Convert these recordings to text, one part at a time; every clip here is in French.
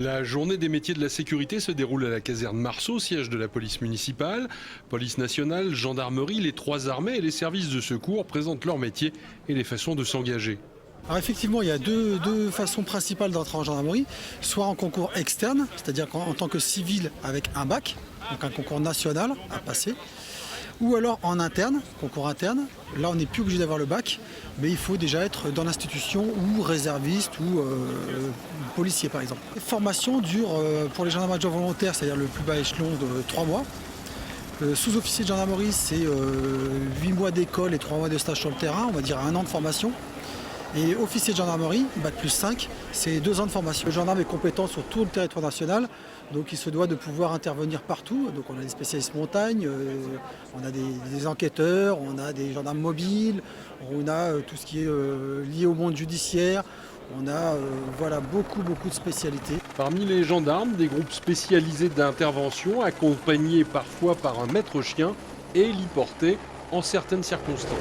La journée des métiers de la sécurité se déroule à la caserne Marceau, siège de la police municipale. Police nationale, gendarmerie, les trois armées et les services de secours présentent leurs métiers et les façons de s'engager. Alors effectivement, il y a deux façons principales d'entrer en gendarmerie, soit en concours externe, c'est-à-dire en tant que civil avec un bac, donc un concours national à passer, ou alors en interne, concours interne. Là, on n'est plus obligé d'avoir le bac, mais il faut déjà être dans l'institution ou réserviste ou policier par exemple. La formation dure pour les gendarmes adjoints volontaires, c'est-à-dire le plus bas échelon, de 3 mois. Sous-officier de gendarmerie, c'est 8 mois d'école et 3 mois de stage sur le terrain, on va dire 1 an de formation. Et officier de gendarmerie, bac plus 5, c'est 2 ans de formation. Le gendarme est compétent sur tout le territoire national, donc il se doit de pouvoir intervenir partout. Donc on a des spécialistes montagne, on a des enquêteurs, on a des gendarmes mobiles, on a tout ce qui est lié au monde judiciaire. On a voilà, beaucoup de spécialités. Parmi les gendarmes, des groupes spécialisés d'intervention, accompagnés parfois par un maître chien et héliportés en certaines circonstances.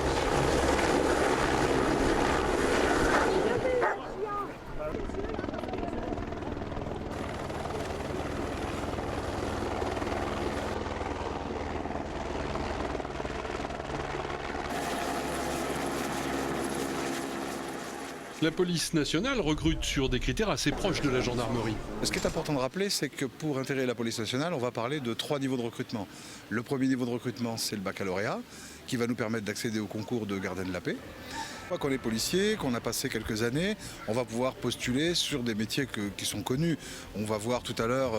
La police nationale recrute sur des critères assez proches de la gendarmerie. Ce qui est important de rappeler, c'est que pour intégrer la police nationale, on va parler de 3 niveaux de recrutement. Le premier niveau de recrutement, c'est le baccalauréat, qui va nous permettre d'accéder au concours de gardien de la paix. Une fois qu'on est policier, qu'on a passé quelques années, on va pouvoir postuler sur des métiers qui sont connus. On va voir tout à l'heure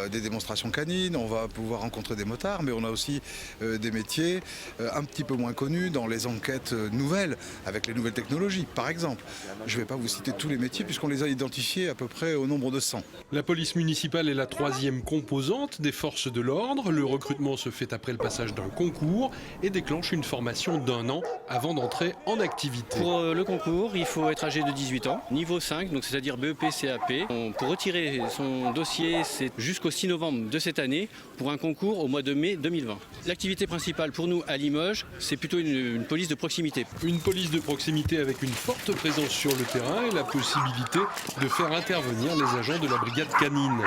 des démonstrations canines, on va pouvoir rencontrer des motards, mais on a aussi des métiers un petit peu moins connus dans les enquêtes nouvelles, avec les nouvelles technologies, par exemple. Je ne vais pas vous citer tous les métiers puisqu'on les a identifiés à peu près au nombre de 100. La police municipale est la 3e composante des forces de l'ordre. Le recrutement se fait après le passage d'un concours et déclenche une formation d'1 an avant d'entrer en activité. Pour le concours, il faut être âgé de 18 ans, niveau 5, donc c'est-à-dire BEP, CAP. Pour retirer son dossier, c'est jusqu'au 6 novembre de cette année pour un concours au mois de mai 2020. L'activité principale pour nous à Limoges, c'est plutôt une police de proximité. Une police de proximité avec une forte présence sur le terrain et la possibilité de faire intervenir les agents de la brigade canine.